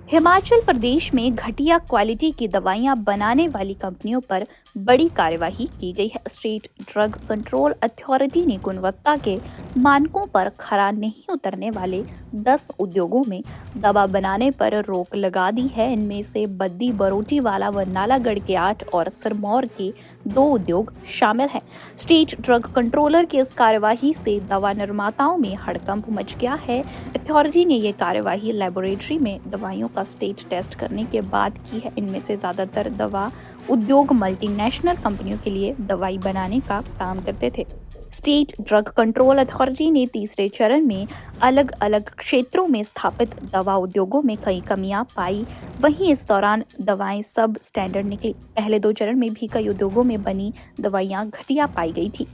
हिमाचल प्रदेश में घटिया क्वालिटी की दवाइयां बनाने वाली कंपनियों पर बड़ी कार्यवाही की गई है। स्टेट ड्रग कंट्रोल अथॉरिटी ने गुणवत्ता के मानकों पर खरा नहीं उतरने वाले 10 उद्योगों में दवा बनाने पर रोक लगा दी है। इनमें से बद्दी बरोटीवाला व नालागढ़ के 8 और सिरमौर के 2 उद्योग शामिल हैं। स्टेट ड्रग कंट्रोलर की इस कार्यवाही से दवा निर्माताओं में हड़कंप मच गया है। अथॉरिटी ने ये कार्यवाही लेबोरेटरी में दवाइयों का स्टेट टेस्ट करने के बाद की है। इनमें से ज्यादातर दवा उद्योग मल्टीनेशनल कंपनियों के लिए दवाई बनाने का काम करते थे। स्टेट ड्रग कंट्रोल अथॉरिटी ने तीसरे चरण में अलग अलग क्षेत्रों में स्थापित दवा उद्योगों में कई कमियां पाई। वहीं इस दौरान दवाएं सब स्टैंडर्ड निकली। पहले 2 चरण में भी कई उद्योगों में बनी दवाइयां घटिया पाई गई थी।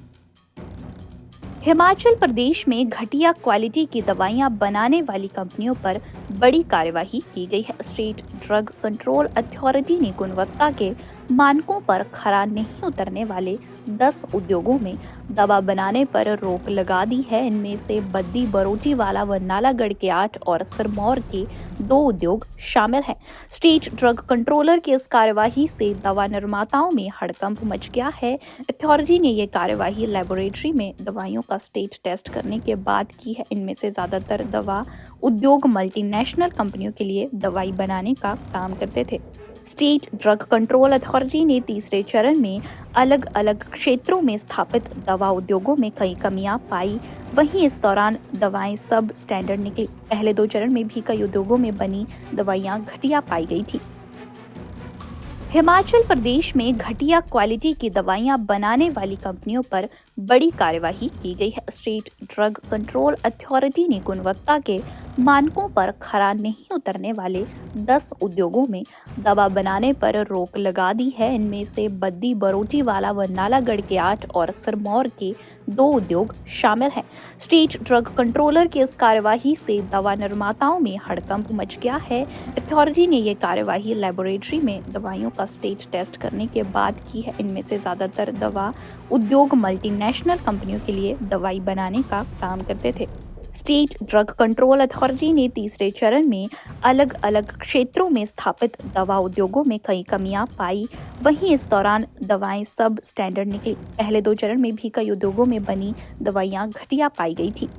हिमाचल प्रदेश में घटिया क्वालिटी की दवाइयां बनाने वाली कंपनियों पर बड़ी कार्यवाही की गई है। स्टेट ड्रग कंट्रोल अथॉरिटी ने गुणवत्ता के मानकों पर खरा नहीं उतरने वाले 10 उद्योगों में दवा बनाने पर रोक लगा दी है। इनमें से बद्दी बरोटीवाला व नालागढ़ के 8 और सिरमौर के 2 उद्योग शामिल हैं। स्टेट ड्रग कंट्रोलर की इस कार्यवाही से दवा निर्माताओं में हड़कंप मच गया है। अथॉरिटी ने ये कार्यवाही लेबोरेटरी में दवाइयों का स्टेट टेस्ट करने के बाद की है। इनमें से ज्यादातर दवा उद्योग मल्टीनेशनल कंपनियों के लिए दवाई बनाने का काम करते थे। स्टेट ड्रग कंट्रोल अथॉरिटी ने तीसरे चरण में अलग अलग क्षेत्रों में स्थापित दवा उद्योगों में कई कमियां पाई। वहीं इस दौरान दवाएं सब स्टैंडर्ड निकली। पहले 2 चरण में भी कई उद्योगों में बनी दवाइयां घटिया पाई गई थी। हिमाचल प्रदेश में घटिया क्वालिटी की दवाइयां बनाने वाली कंपनियों पर बड़ी कार्यवाही की गई है। स्टेट ड्रग कंट्रोल अथॉरिटी ने गुणवत्ता के मानकों पर खरा नहीं उतरने वाले 10 उद्योगों में दवा बनाने पर रोक लगा दी है। इनमें से बद्दी बरोटीवाला व नालागढ़ के 8 और सिरमौर के 2 उद्योग शामिल हैं। स्टेट ड्रग कंट्रोलर की इस कार्यवाही से दवा निर्माताओं में हड़कंप मच गया है। अथॉरिटी ने ये कार्यवाही लेबोरेटरी में दवाइयों का स्टेट टेस्ट करने के बाद की है। इनमें से ज्यादातर दवा उद्योग मल्टीनेशनल कंपनियों के लिए दवाई बनाने का काम करते थे। स्टेट ड्रग कंट्रोल अथॉरिटी ने तीसरे चरण में अलग अलग क्षेत्रों में स्थापित दवा उद्योगों में कई कमियां पाई। वहीं इस दौरान दवाएं सब स्टैंडर्ड निकली। पहले 2 चरण में भी कई उद्योगों में बनी दवाइयां घटिया पाई गई थी।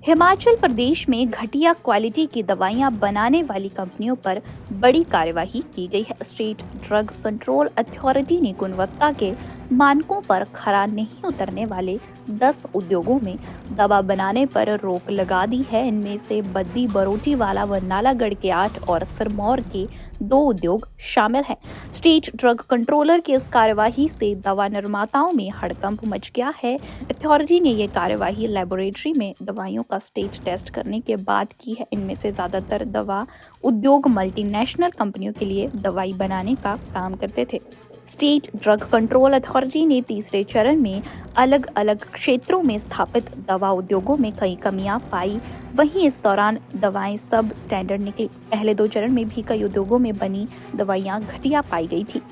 हिमाचल प्रदेश में घटिया क्वालिटी की दवाइयां बनाने वाली कंपनियों पर बड़ी कार्यवाही की गई है। स्टेट ड्रग कंट्रोल अथॉरिटी ने गुणवत्ता के मानकों पर खरा नहीं उतरने वाले 10 उद्योगों में दवा बनाने पर रोक लगा दी है। इनमें से बद्दी बरोटीवाला व नालागढ़ के 8 और सिरमौर के 2 उद्योग शामिल हैं। स्टेट ड्रग कंट्रोलर की इस कार्यवाही से दवा निर्माताओं में हड़कंप मच गया है। अथॉरिटी ने ये कार्यवाही लेबोरेटरी में दवाइयों का स्टेट टेस्ट करने के बाद की है। इनमें से ज्यादातर दवा उद्योग मल्टीनेशनल कंपनियों के लिए दवाई बनाने का काम करते थे। स्टेट ड्रग कंट्रोल अथॉरिटी ने तीसरे चरण में अलग अलग क्षेत्रों में स्थापित दवा उद्योगों में कई कमियां पाई। वहीं इस दौरान दवाएं सब स्टैंडर्ड निकली। पहले 2 चरण में भी कई उद्योगों में बनी दवाइयां घटिया पाई गई थी।